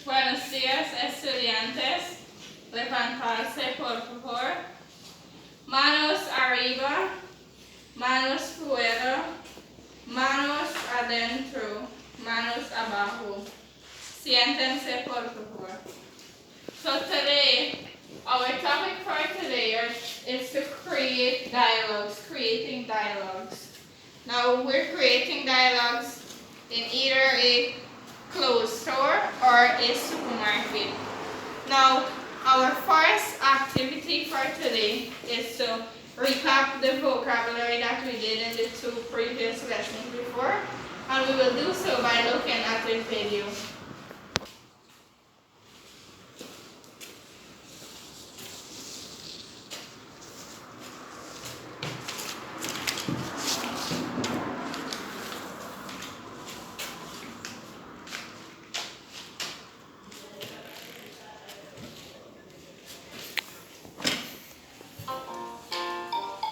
Buenos días, estudiantes. Levantarse, por favor. Manos arriba, manos fuera, manos adentro, manos abajo. Siéntense, por favor. So today, our topic for today is to create dialogues, creating dialogues. Now we're creating dialogues in either a clothes store or a supermarket. Now, our first activity for today is to recap the vocabulary that we did in the 2 previous lessons before, and we will do so by looking at the video.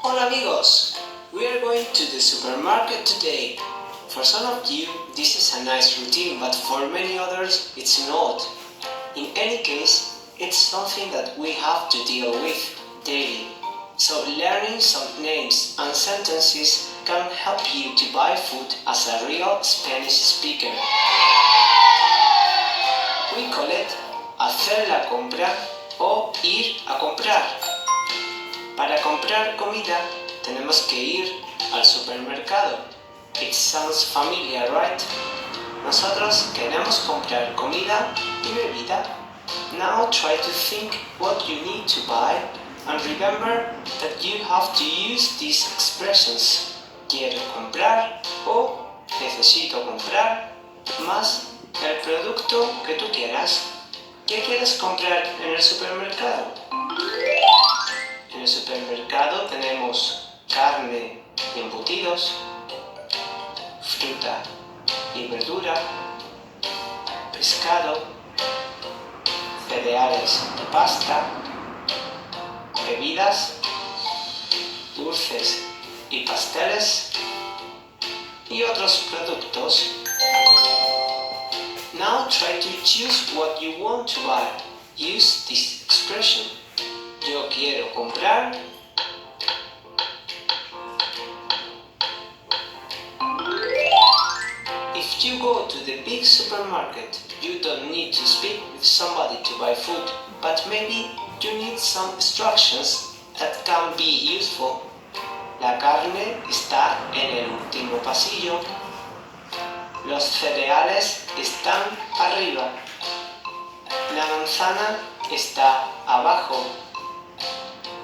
Hola amigos, we are going to the supermarket today. For some of you, this is a nice routine, but for many others, it's not. In any case, it's something that we have to deal with daily. So learning some names and sentences can help you to buy food as a real Spanish speaker. We call it hacer la compra o ir a comprar. Para comprar comida tenemos que ir al supermercado. It sounds familiar, right? Nosotros queremos comprar comida y bebida. Now try to think what you need to buy and remember that you have to use these expressions. Quiero comprar o necesito comprar más el producto que tú quieras. ¿Qué quieres comprar en el supermercado? En el supermercado tenemos carne y embutidos, fruta y verdura, pescado, cereales de pasta, bebidas, dulces y pasteles y otros productos. Now try to choose what you want to buy. Use this expression. Yo quiero comprar. If you go to the big supermarket, you don't need to speak with somebody to buy food, but maybe you need some instructions that can be useful. La carne está en el último pasillo. Los cereales están arriba. La manzana está abajo.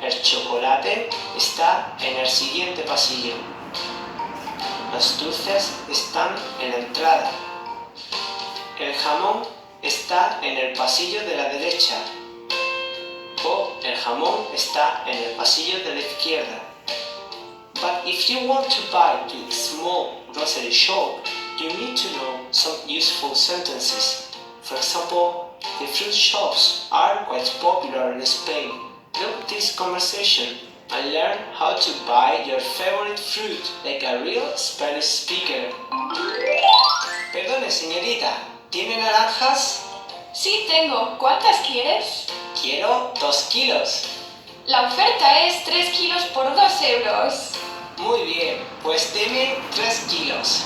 El chocolate está en el siguiente pasillo. Los dulces están en la entrada. El jamón está en el pasillo de la derecha. O el jamón está en el pasillo de la izquierda. But if you want to buy to a small grocery shop, you need to know some useful sentences. For example, the fruit shops are quite popular in Spain. Look this conversation and learn how to buy your favorite fruit like a real Spanish speaker. Perdone, señorita, ¿tiene naranjas? Sí, tengo. ¿Cuántas quieres? Quiero 2 kilos. La oferta es 3 kilos por 2 euros. Muy bien, pues deme 3 kilos.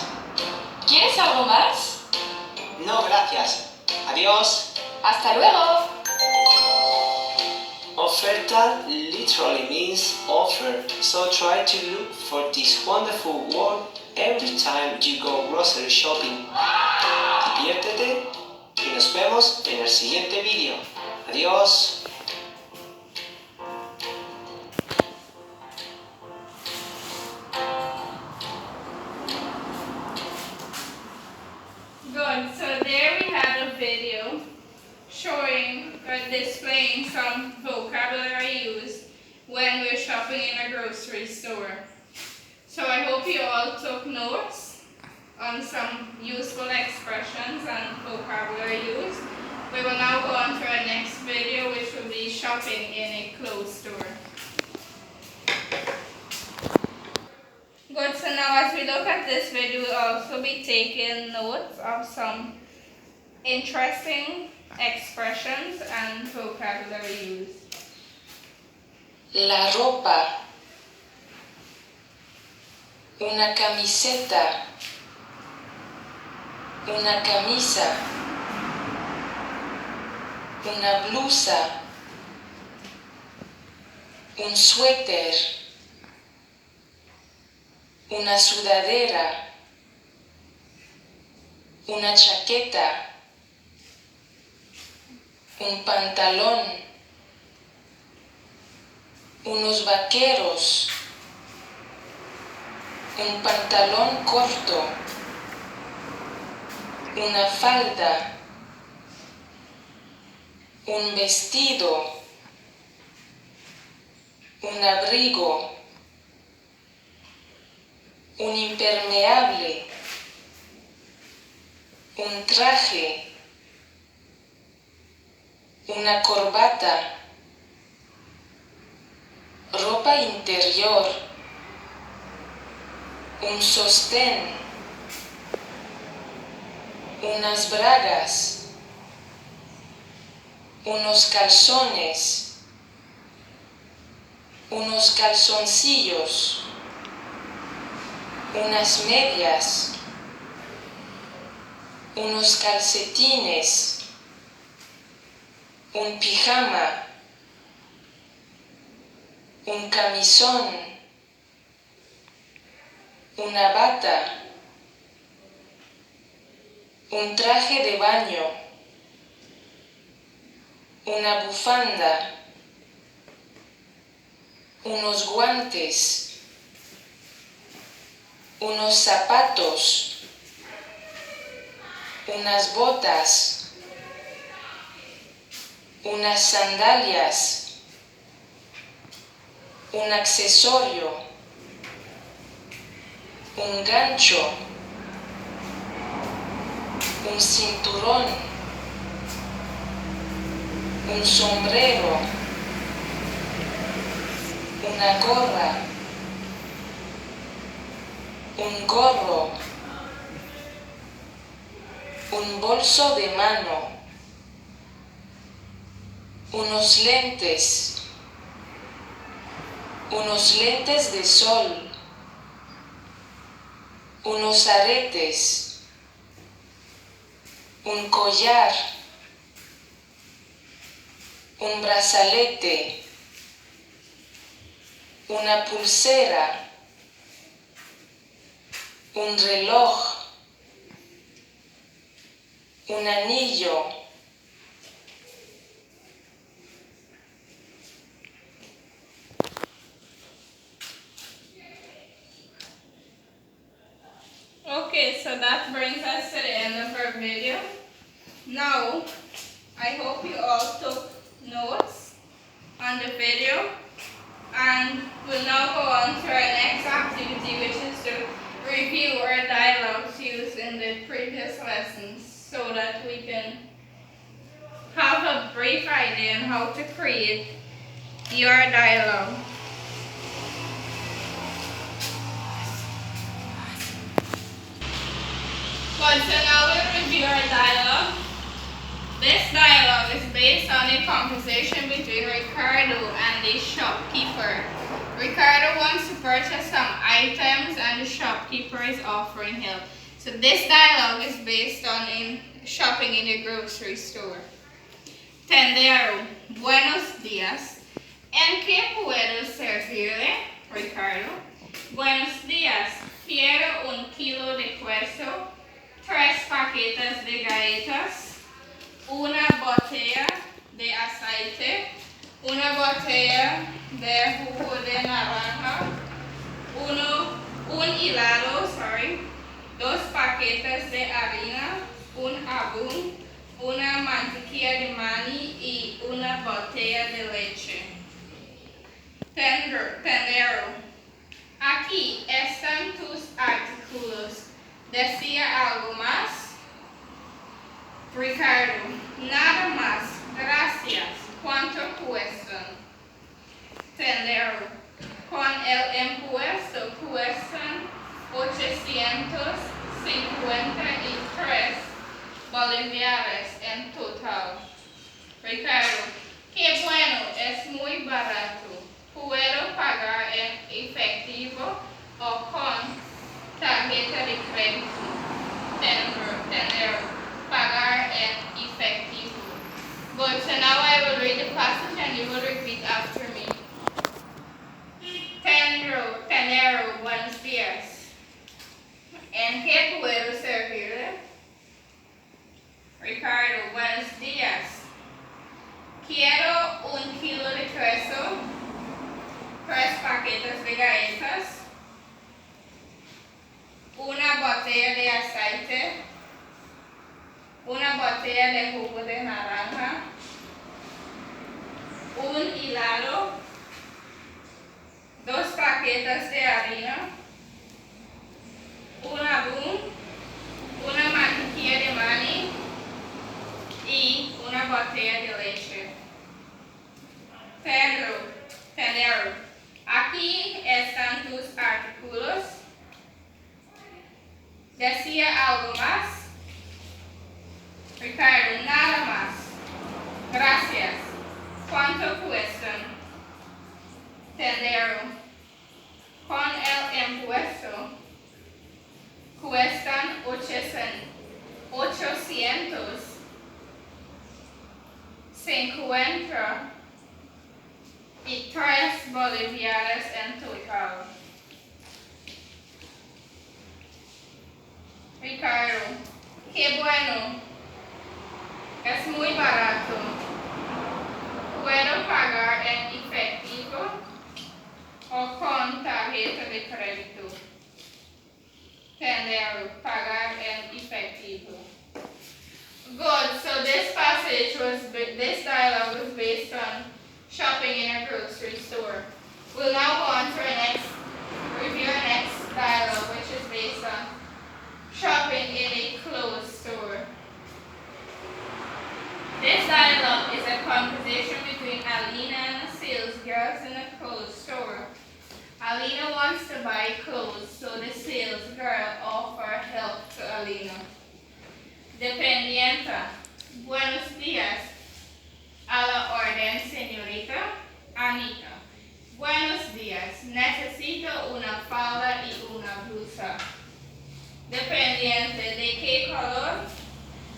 ¿Quieres algo más? No, gracias. Adiós. Hasta luego. Oferta literally means offer, so try to look for this wonderful word every time you go grocery shopping. Diviértete y nos vemos en el siguiente vídeo. Adiós. Good, so there we had a video showing or displaying some vocabulary used when we're shopping in a grocery store. So I hope you all took notes on some useful expressions and vocabulary used. We will now go on to our next video, which will be shopping in a clothes store. Good, so now as we look at this video, we'll also be taking notes of some interesting expressions and vocabulary used. La ropa. Una camiseta. Una camisa. Una blusa. Un suéter. Una sudadera. Una chaqueta. Un pantalón. Unos vaqueros. Un pantalón corto. Una falda. Un vestido. Un abrigo. Un impermeable. Un traje. Una corbata. Ropa interior. Un sostén. Unas bragas. Unos calzones. Unos calzoncillos. Unas medias. Unos calcetines. Un pijama. Un camisón. Una bata. Un traje de baño. Una bufanda. Unos guantes. Unos zapatos. Unas botas. Unas sandalias. Un accesorio. Un gancho. Un cinturón. Un sombrero. Una gorra. Un gorro. Un bolso de mano. Unos lentes. Unos lentes de sol. Unos aretes. Un collar. Un brazalete. Una pulsera. Un reloj. Un anillo. Okay, so that brings us to the end of our video. Now, I hope you all took notes on the video, and we'll now go on to our next activity, which is to review our dialogues used in the previous lessons so that we can have a brief idea on how to create your dialogue. Good, so now we'll review our dialogue. This dialogue is based on a conversation between Ricardo and the shopkeeper. Ricardo wants to purchase some items and the shopkeeper is offering help. So this dialogue is based on shopping in the grocery store. Tendero, buenos días. ¿En qué puedo servirle, Ricardo? Buenos días. Quiero 1 kilo de queso, 3 paquetes de galletas, una botella de aceite, una botella de jugo de naranja, un helado, 2 paquetes de harina, un jabón, una mantequilla de maní y una botella de leche. Tendero, aquí están tus artículos. ¿Decía algo más? Ricardo, nada más, gracias. ¿Cuánto cuestan? Tendero, con el impuesto cuestan 853 bolivianos en total. Ricardo, qué bueno, es muy barato. Puedo pagar en efectivo o con tarjeta de crédito. Tener, pagar en efectivo. Good, so now I will read the passage and you will repeat after me. Tenero, buenos días. ¿En qué puedo servirle? Ricardo, buenos días. Quiero 1 kilo de queso, 3 paquetes de galletas, una botella de aceite, una botella de jugo de naranja, un helado, 2 paquetes de harina, un atún, una mantequilla de maní y una botella de leche. Tenero. Aquí están tus artículos. ¿Decía algo más? Ricardo, nada más. Gracias. ¿Cuánto cuestan? Tenero. Con el impuesto cuestan 853 bolivianos en total. Ricardo, qué bueno, es muy barato. Puedo pagar en efectivo o con tarjeta de crédito. Tenero, pagar en efectivo. Good. So this dialogue was based on shopping in a grocery store. We'll now go on to review our next dialogue, which is based on shopping in a clothes store. This dialogue is a conversation between Alina and a sales girl in a clothes store. Alina wants to buy clothes, so the sales girl offers help to Alina. Dependienta. Buenos días. A la orden, señorita Anita. Buenos días. Necesito una falda y una blusa. Dependiente. ¿De qué color?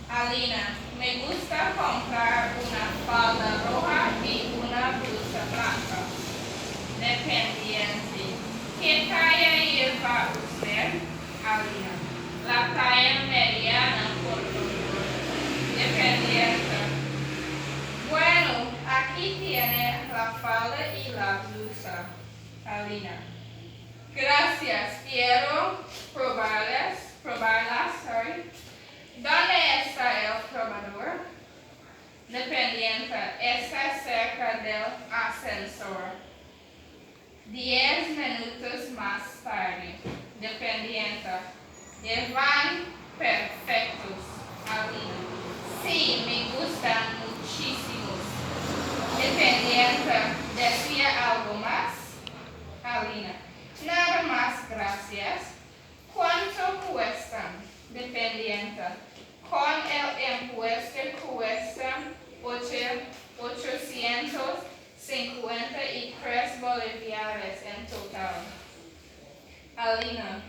Alina. Me gusta comprar una falda roja y una blusa blanca. Dependiente. ¿Qué talla lleva usted? Alina. La talla mediana, por favor. Dependiente. Bueno, aquí tiene la falda y la blusa. Alina. Gracias. Quiero probarlas. ¿Dónde está el probador? Dependiente. Está cerca del ascensor. 10 minutos más tarde. Dependiente. Van perfectos. Alina. Sí, me gustan muchísimos. Dependiente. ¿Decía algo más? Alina. Nada más, gracias. ¿Cuánto cuestan? Dependiente. Con el impuesto cuestan 853 bolivianos en total. Alina.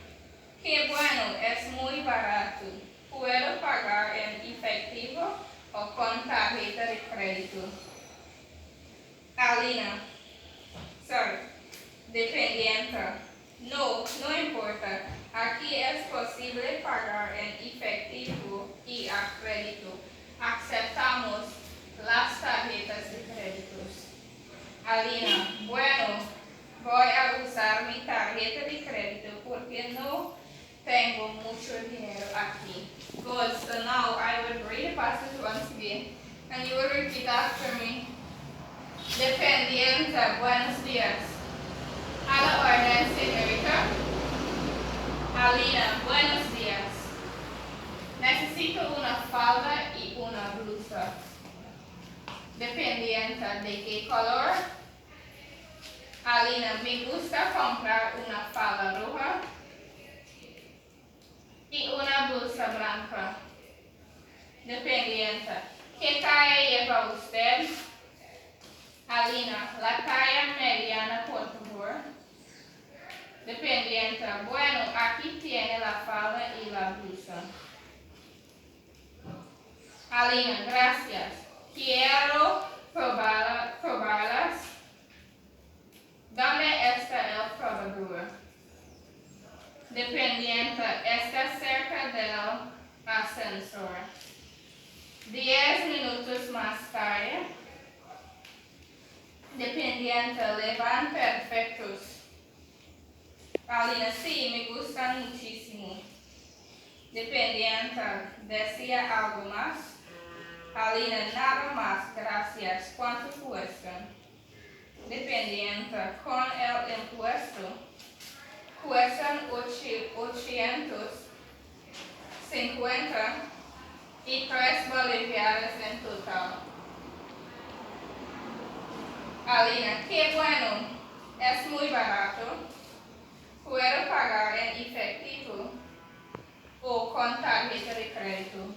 Qué bueno, es muy barato. Puedo pagar en efectivo o con tarjeta de crédito. Alina. Dependiente. No importa. Aquí es posible pagar en efectivo y a crédito. Aceptamos las tarjetas de créditos. Alina. Bueno, voy a usar mi tarjeta de crédito porque no tengo mucho dinero aquí. Good. So now I will read the passage once again and you will repeat after me. Dependiente. Buenos días. A la orden, señorita. Alina. Buenos días. Necesito una falda y una blusa. Dependiente. ¿De qué color? Alina. Me gusta comprar una falda roja y una blusa blanca. Dependiente. ¿Qué talla lleva usted? Alina, la talla mediana, por favor. Dependiente. Bueno, aquí tiene la falda y la blusa. Alina, gracias. Quiero probarlas. Dame esta el probador. Dependiente, está cerca del ascensor. 10 minutos más tarde. Dependiente, le van perfectos. Alina, sí, me gustan muchísimo. Dependiente, ¿desea algo más? Alina, nada más, gracias. ¿Cuánto cuesta? Dependiente, con el impuesto, cuestan 850 y 3 bolivianos en total. Alina, qué bueno, es muy barato. Puedo pagar en efectivo o con tarjeta de crédito.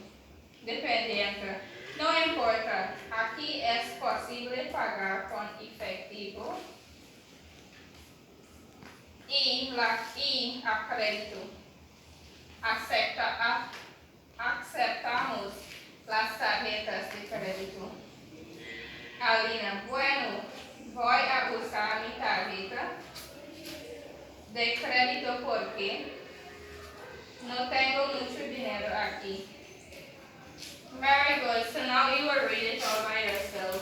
Dependiente, no importa, aquí es posible pagar con efectivo y a crédito. Aceptamos las tarjetas de crédito. Alina, bueno, voy a usar mi tarjeta de crédito porque no tengo mucho dinero aquí. Very good. So now you will read it all by yourself.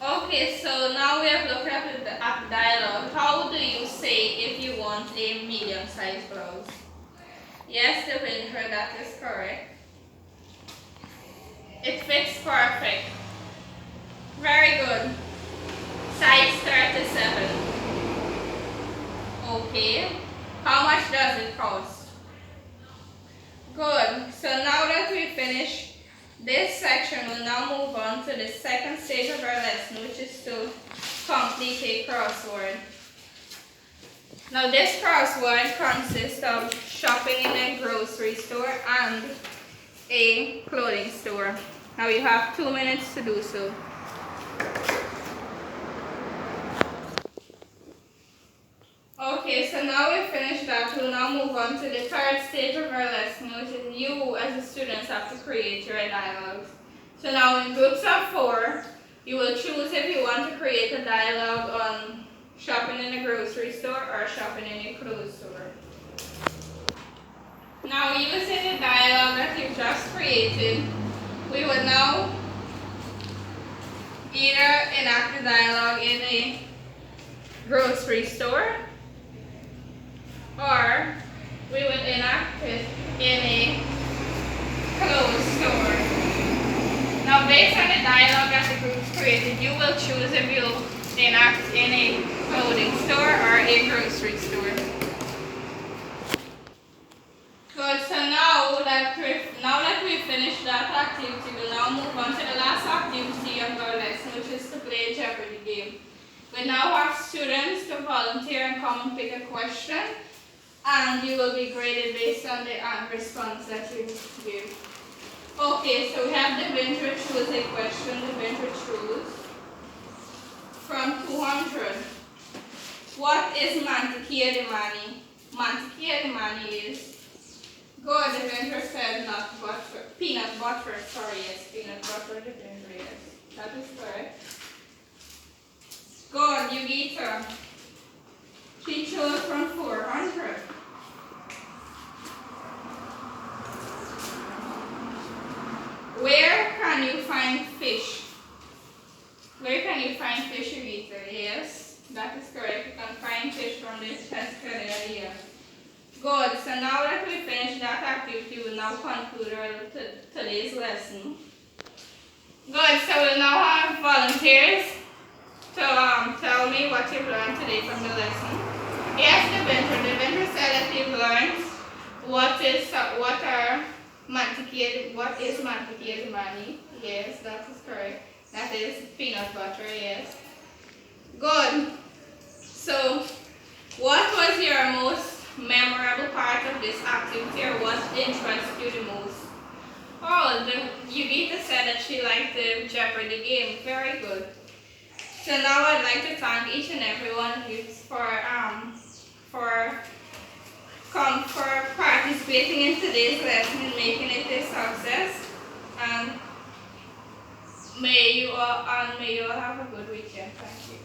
Okay, so now we have looked at the dialogue. How do you say if you want a medium-sized blouse? Yes, the winter, that is correct. It fits perfect. Very good. Size 37. Okay. How much does it cost? Good. So now that we finished this section, we'll now move on to the second stage of our lesson, which is to complete a crossword. Now this crossword consists of shopping in a grocery store and a clothing store. Now you have 2 minutes to do so. Okay, so now we've finished that. We'll now move on to the third stage of our lesson, which is you as the students have to create your dialogues. So now in groups of 4, you will choose if you want to create a dialogue on shopping in a grocery store or shopping in a clothes store. Now using the dialogue that you've just created, we will now either enact the dialogue in a grocery store or we will enact it in a clothes store. Now based on the dialogue that the group's created, you will choose if you'll enact in a clothing store or a grocery store. Good, so now that we've finished that activity, we'll now move on to the last activity of our lesson, which is to play a Jeopardy game. We now have students to volunteer and come and pick a question, and you will be graded based on the response that you give. Okay, so we have Devendra choose a question. Devendra choose from 200. What is mantequilla de mani? Mantequilla de mani is good. Devendra said not butter, peanut butter. Sorry, yes, peanut butter. Devendra, yes, that is correct. Good, Yugita. She chose from 400. Where can you find fish? Where can you find fish, Yugita? Yes, that is correct. You can find fish from the pescaderia here. Good, so now that we finished that activity, we'll now conclude our today's lesson. Good, so we'll now have volunteers to tell me what you've learned today from the lesson. Yes, Devendra said that you've learned what is mantequilla de mani. Yes, that is correct. That is peanut butter, yes. Good. So, what was your most memorable part of this activity, or what interests you the most? Oh, Yugita said that she liked the Jeopardy game. Very good. So now I'd like to thank each and every one of you for participating in today's lesson and making it a success. And may you all have a good weekend. Thank you.